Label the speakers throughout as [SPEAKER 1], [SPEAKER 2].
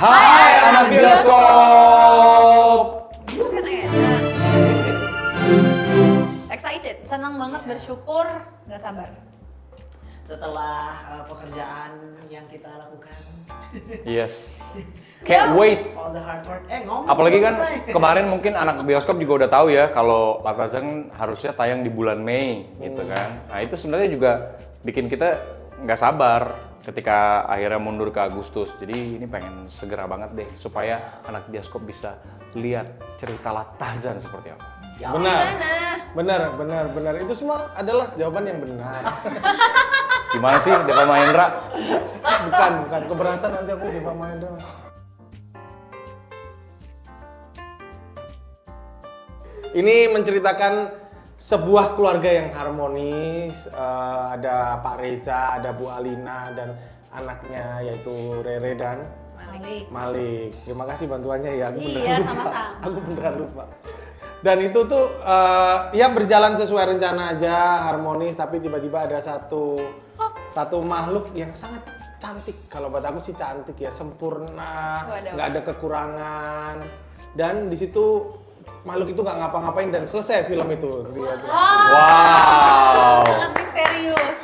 [SPEAKER 1] Hai anak bioskop.
[SPEAKER 2] Excited, senang banget, bersyukur, nggak sabar.
[SPEAKER 3] Setelah pekerjaan yang kita lakukan.
[SPEAKER 1] Yes. Can't wait.
[SPEAKER 3] All the hard work. Ngomong.
[SPEAKER 1] Apalagi kan
[SPEAKER 3] selesai.
[SPEAKER 1] kemarin mungkin anak bioskop juga udah tahu ya kalau Latazan harusnya tayang di bulan Mei gitu kan. Nah itu sebenarnya juga bikin kita nggak sabar ketika akhirnya mundur ke Agustus. Jadi ini pengen segera banget deh supaya anak bioskop bisa lihat cerita Latazan seperti apa.
[SPEAKER 4] Benar. Itu semua adalah jawaban yang benar.
[SPEAKER 1] Gimana sih Deva Mahendra?
[SPEAKER 4] Bukan keberatan nanti aku Deva Mahendra. Ini menceritakan sebuah keluarga yang harmonis. Ada Pak Reza, ada Bu Alina dan anaknya yaitu Rere dan Malik. Terima kasih bantuannya ya.
[SPEAKER 2] Iya, sama-sama.
[SPEAKER 4] Aku beneran lupa. Dan itu tuh ya berjalan sesuai rencana aja, harmonis, tapi tiba-tiba ada satu makhluk yang sangat cantik. Kalau buat aku sih cantik ya, sempurna, nggak ada kekurangan. Dan di situ makhluk itu nggak ngapa-ngapain dan selesai film itu.
[SPEAKER 1] Wow.
[SPEAKER 2] Sangat misterius.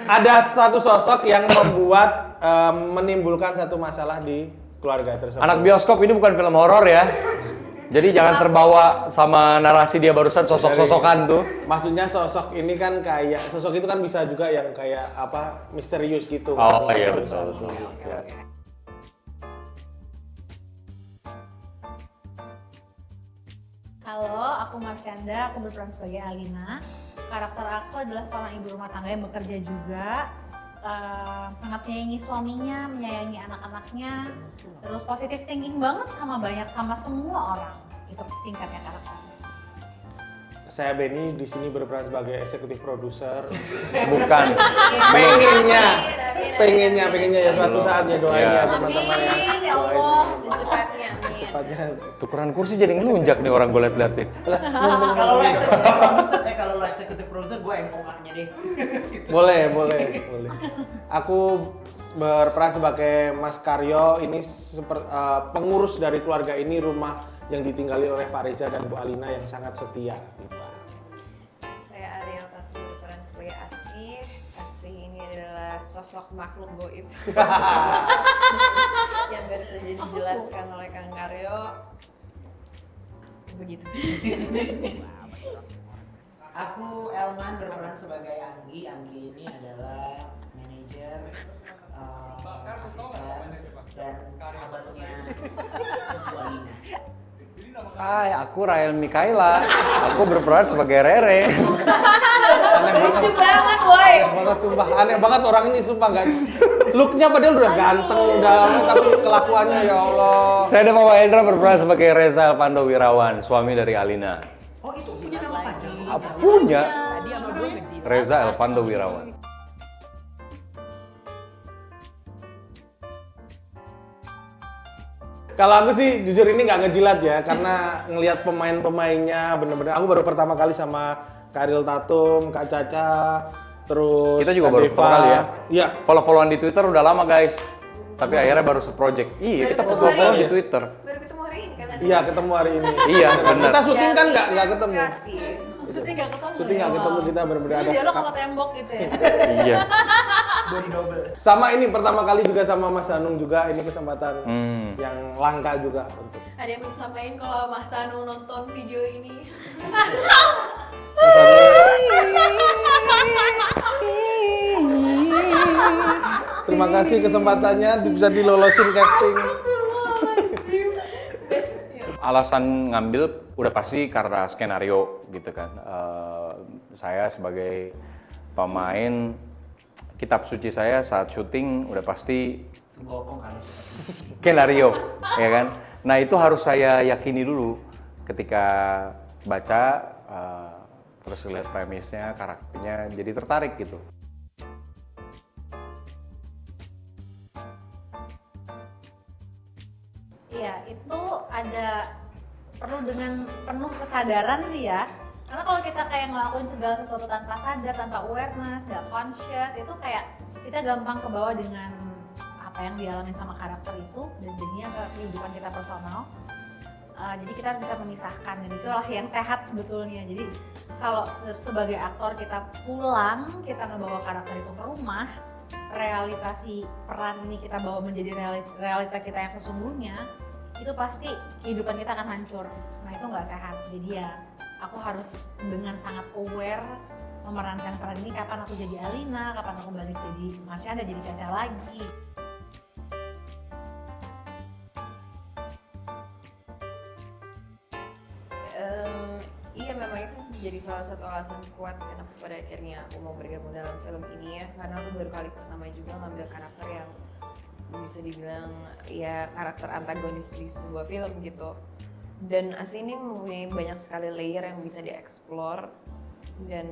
[SPEAKER 4] Ada satu sosok yang membuat menimbulkan satu masalah di keluarga tersebut.
[SPEAKER 1] Anak bioskop ini bukan film horor ya. Jadi jangan terbawa sama narasi dia barusan sosok-sosokan tuh.
[SPEAKER 4] Maksudnya sosok ini kan kayak sosok itu kan bisa juga yang kayak apa misterius gitu.
[SPEAKER 1] Oh iya betul. Ya.
[SPEAKER 2] Halo, aku Marsyanda, aku berperan sebagai Alina. Karakter aku adalah seorang ibu rumah tangga yang bekerja juga. Sangat menyayangi suaminya, menyayangi anak-anaknya, terus positive thinking banget sama semua orang. Itu singkatnya karakternya.
[SPEAKER 4] Saya Benny di sini berperan sebagai eksekutif produser.
[SPEAKER 1] Bukan.
[SPEAKER 4] pengennya ya suatu saat ya doain ya teman-teman ya.
[SPEAKER 2] Amin, ya Allah.
[SPEAKER 3] Secepatnya.
[SPEAKER 4] Cepatnya.
[SPEAKER 1] Tukeran kursi jadi ngelunjak nih orang gue liat-liatin.
[SPEAKER 3] Kalau lo eksekutif produser, kalau lo eksekutif produser, gue MOA-nya deh.
[SPEAKER 4] Boleh. Aku berperan sebagai Mas Karyo, ini pengurus dari keluarga ini, rumah yang ditinggali oleh Pak Reza dan Bu Alina yang sangat setia.
[SPEAKER 5] Saya Ariel Tatu berperan sebagai Asih. Asih ini adalah sosok makhluk goib yang baru saja dijelaskan oleh Kang Karyo. Begitu.
[SPEAKER 3] Aku Elman berperan sebagai Anggi. Anggi ini adalah manajer, asisten, dan sahabatnya Bu Alina.
[SPEAKER 1] Hai, aku Rael Mikaela. Aku berperan sebagai Rere.
[SPEAKER 2] Lucu banget, woi.
[SPEAKER 4] Aneh banget orang ini sumpah nggak. Looknya padahal udah ganteng, tapi kelakuannya ya Allah.
[SPEAKER 1] Saya Deva Mahendra berperan sebagai Reza Elvando Wirawan, suami dari Alina.
[SPEAKER 3] Oh itu punya nama panjang?
[SPEAKER 1] Punya. Reza Elvando Wirawan.
[SPEAKER 4] Kalau aku sih jujur ini nggak ngejilat ya, karena ngelihat pemain-pemainnya bener-bener. Aku baru pertama kali sama Karil Tatum, Kak Caca, terus
[SPEAKER 1] Kita juga
[SPEAKER 4] Kak
[SPEAKER 1] baru
[SPEAKER 4] Deva.
[SPEAKER 1] pertama kali ya.
[SPEAKER 4] Iya.
[SPEAKER 1] Follow-followan di Twitter udah lama guys. Tapi akhirnya baru se-project. Iya, kita follow-followan di Twitter.
[SPEAKER 5] Baru ketemu hari ini kan?
[SPEAKER 4] Iya ketemu hari ini.
[SPEAKER 1] Iya, benar.
[SPEAKER 4] Kita syuting kan nggak ketemu.
[SPEAKER 2] Syuting nggak ketemu.
[SPEAKER 4] Syuting nggak ketemu, kita bener-bener
[SPEAKER 2] Ini
[SPEAKER 4] ada.
[SPEAKER 2] dialog sama tembok gitu ya.
[SPEAKER 1] Iya.
[SPEAKER 3] Body double.
[SPEAKER 4] Sama ini pertama kali juga sama Mas Hanung juga, ini kesempatan yang langka juga untuk
[SPEAKER 5] Ada yang mau disampaikan kalau Mas Anu nonton video ini?
[SPEAKER 4] Mas Hanung. Terima kasih kesempatannya bisa dilolosin casting.
[SPEAKER 1] Alasan ngambil udah pasti karena skenario gitu kan. Saya sebagai pemain, kitab suci saya saat syuting udah pasti skenario, ya kan. Nah itu harus saya yakini dulu ketika baca, terus lihat premisnya, karakternya, jadi tertarik gitu.
[SPEAKER 2] Iya, itu perlu dengan penuh kesadaran sih ya. Karena kalau kita kayak ngelakuin segala sesuatu tanpa sadar, tanpa awareness, nggak conscious, itu kayak kita gampang kebawa dengan apa yang dialamin sama karakter itu dan jadinya ke kehidupan kita personal. Jadi kita bisa memisahkan dan itulah yang sehat sebetulnya. Jadi kalau sebagai aktor kita pulang, kita ngebawa karakter itu ke rumah, realitasi peran ini kita bawa menjadi realita kita yang sesungguhnya, itu pasti kehidupan kita akan hancur. Nah itu nggak sehat. Jadi ya aku harus dengan sangat aware memerankan peran ini, kapan aku jadi Alina, kapan aku balik jadi Marsyanda, jadi Caca lagi.
[SPEAKER 5] Iya memang itu jadi salah satu alasan kuat kenapa pada akhirnya aku mau bergabung dalam film ini ya, karena aku baru kali pertama juga ngambil karakter yang bisa dibilang ya karakter antagonis di sebuah film gitu. Dan Asi ini mempunyai banyak sekali layer yang bisa dieksplor dan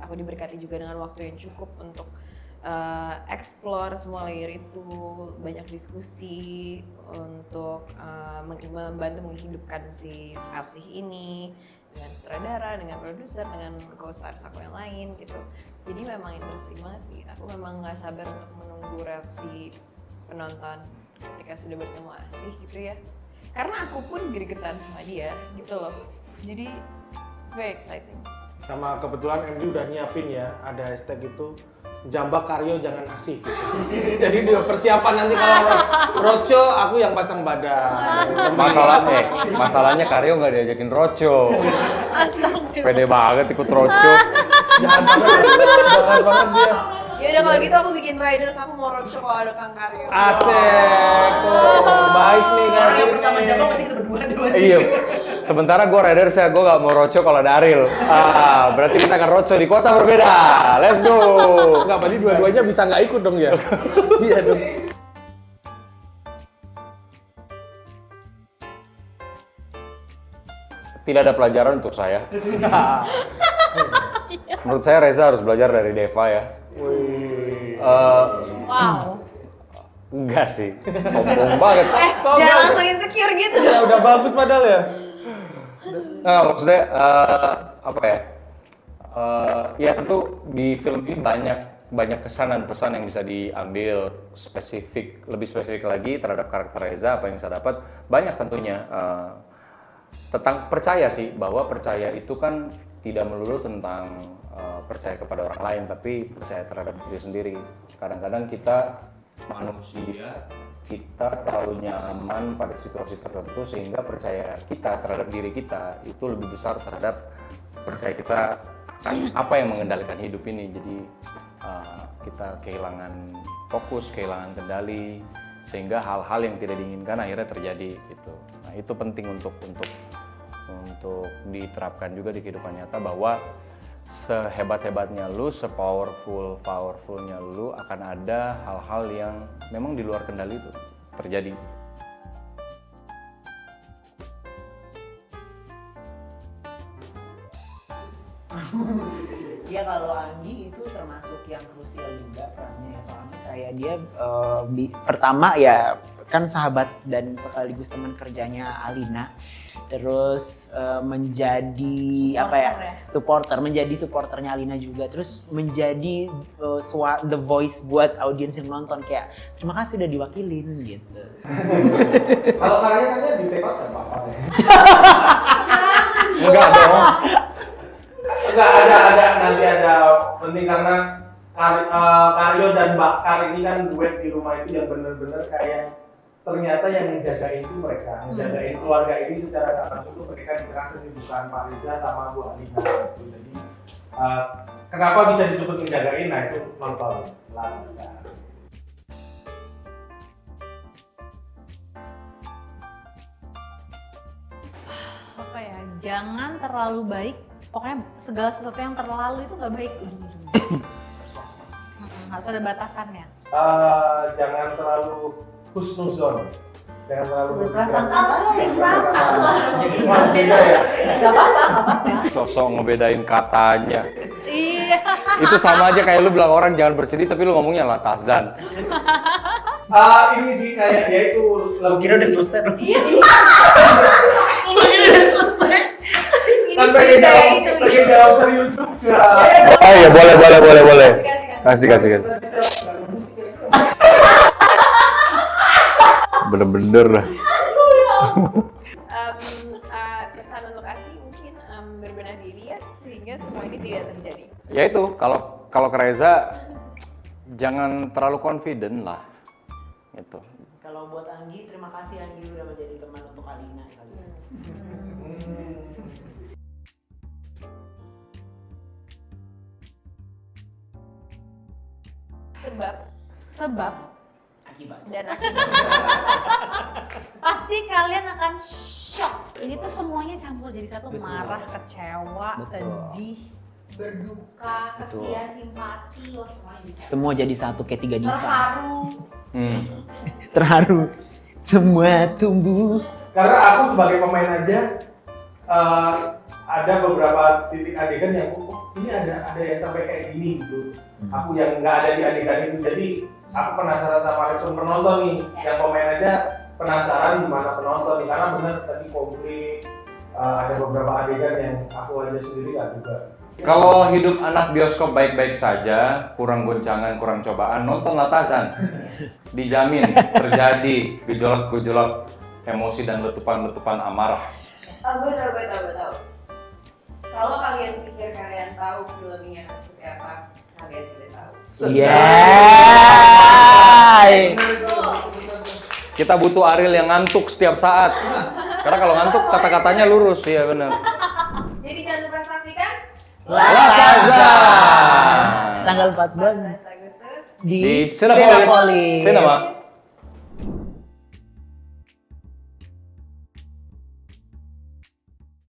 [SPEAKER 5] aku diberkati juga dengan waktu yang cukup untuk explore semua layer itu, banyak diskusi untuk membantu menghidupkan si Asih ini dengan sutradara, dengan produser, dengan co-stars aku yang lain gitu. Jadi memang interesting banget sih. Aku memang nggak sabar untuk menunggu reaksi penonton ketika sudah bertemu Asih gitu ya. Karena aku pun gregetan sama dia gitu loh. Jadi it's very exciting.
[SPEAKER 4] Sama kebetulan MD udah nyiapin ya, ada hashtag itu jambak Karyo jangan Asih gitu. Jadi dia persiapan nanti kalau roadshow aku yang pasang badan.
[SPEAKER 1] Masalahnya Karyo nggak diajakin roadshow. Pede banget ikut roadshow.
[SPEAKER 4] Jangan banget dia.
[SPEAKER 5] Ya udah kalau gitu aku bikin riders, aku mau roadshow kalau ada Kang Karyo.
[SPEAKER 4] Asik, baik nih kan.
[SPEAKER 3] Orang yang pertama jawab pasti kita berdua tuh.
[SPEAKER 1] Iya. Sementara gue riders ya, gue gak mau roadshow kalau ada Ariel. Berarti kita akan roadshow di kota berbeda. Let's go.
[SPEAKER 4] Enggak, berarti dua-duanya bisa nggak ikut dong ya? Iya dong.
[SPEAKER 1] Tidak ada pelajaran untuk saya. Menurut saya Reza harus belajar dari Deva ya.
[SPEAKER 2] Wow.
[SPEAKER 1] Enggak sih, sombong banget.
[SPEAKER 5] Jangan langsung insecure gitu.
[SPEAKER 4] Ya udah bagus padahal ya.
[SPEAKER 1] Nah, maksudnya apa ya? Ya tentu di film ini banyak kesan dan pesan yang bisa diambil lebih spesifik lagi terhadap karakter Reza, apa yang saya dapat banyak tentunya tentang percaya sih, bahwa percaya itu kan tidak melulu tentang percaya kepada orang lain, tapi percaya terhadap diri sendiri. Kadang-kadang kita manusia, kita terlalu nyaman pada situasi tertentu sehingga percaya kita terhadap diri kita itu lebih besar terhadap percaya kita apa yang mengendalikan hidup ini. Jadi kita kehilangan fokus, kehilangan kendali, sehingga hal-hal yang tidak diinginkan akhirnya terjadi gitu. Nah, itu penting untuk diterapkan juga di kehidupan nyata, bahwa sehebat-hebatnya lu, sepowerful-nya lu, akan ada hal-hal yang memang di luar kendali itu terjadi.
[SPEAKER 3] Iya, kalau Anggi itu termasuk yang krusial juga perannya ya, soalnya kayak dia pertama ya kan sahabat dan sekaligus teman kerjanya Alina, terus menjadi supporter, menjadi supporternya Alina juga, terus menjadi the voice buat audiens yang nonton, kayak terima kasih udah diwakilin gitu.
[SPEAKER 4] Kalau kalian tanya di take out apa-apa ya?
[SPEAKER 1] Enggak dong.
[SPEAKER 4] Enggak ada nanti ada penting karena Karyo dan Bakar ini kan duet di rumah itu yang bener-bener kayak ternyata yang menjagain itu mereka, menjagain keluarga ini secara tak langsung itu mereka di tengah kesibukan Pak Riza sama Bu Alina gitu. Jadi kenapa bisa disebut menjagain? Nah itu nonton lah bisa.
[SPEAKER 2] Apa ya? Jangan terlalu baik. Pokoknya segala sesuatu yang terlalu itu nggak baik ujung-ujungnya. Harus ada batasannya.
[SPEAKER 4] Jangan terlalu husnuzon. Jangan terlalu
[SPEAKER 2] Berprasangka sama.
[SPEAKER 4] beda ya.
[SPEAKER 2] Gak apa-apa.
[SPEAKER 1] Sosok ngebedain katanya.
[SPEAKER 2] Iya.
[SPEAKER 1] Itu sama aja kayak lu bilang orang jangan bersedih tapi lu ngomongnya latazan.
[SPEAKER 4] Ini sih kayak ya itu lagu
[SPEAKER 3] Kira udah selesai.
[SPEAKER 2] Iya.
[SPEAKER 5] Ini sudah selesai.
[SPEAKER 4] kan pengen jawab serius juga.
[SPEAKER 1] Oh iya, boleh. Kasih. Bener-bener.
[SPEAKER 5] Pesan untuk Asi mungkin berbenah diri ya sehingga semua ini tidak terjadi.
[SPEAKER 1] Ya itu, kalau ke Reza jangan terlalu confident lah. Gitu.
[SPEAKER 3] Kalau buat Anggi, terima kasih Anggi udah menjadi teman untuk Alina kali ya.
[SPEAKER 2] Sebab
[SPEAKER 3] Akibat.
[SPEAKER 5] Dan akibat.
[SPEAKER 2] pasti kalian akan shock. Ini tuh semuanya campur jadi satu, marah, kecewa,
[SPEAKER 3] Betul.
[SPEAKER 2] sedih, berduka, kasihan, simpati, wah semuanya bisa.
[SPEAKER 3] Semua jadi satu kayak tiga diva.
[SPEAKER 2] Terharu.
[SPEAKER 3] Terharu. Semua tumbuh.
[SPEAKER 4] Karena aku sebagai pemain aja ada beberapa titik adegan yang ini ada yang sampai kayak gini gitu. Aku yang nggak ada di adegan itu, jadi aku penasaran sama respon penonton nih. Yang pemain aja penasaran gimana penonton nih, karena benar tadi konflik, ada beberapa adegan yang aku aja sendiri nggak juga.
[SPEAKER 1] Kalau hidup anak bioskop baik-baik saja, kurang goncangan, kurang cobaan, nontonlah Tarzan. Dijamin terjadi gejolak-gejolak emosi dan letupan-letupan amarah.
[SPEAKER 5] Gue tahu. Kalau kalian pikir kalian tahu film ini akan seperti apa, kalian tidak tahu.
[SPEAKER 1] Kita butuh Ariel yang ngantuk setiap saat. Karena kalau ngantuk kata-katanya lurus, ya benar.
[SPEAKER 5] Jadi jangan lupa saksikan
[SPEAKER 3] La
[SPEAKER 1] Casa.
[SPEAKER 3] Tanggal 14
[SPEAKER 5] 14 Agustus
[SPEAKER 1] Di Cinepolis Cinema.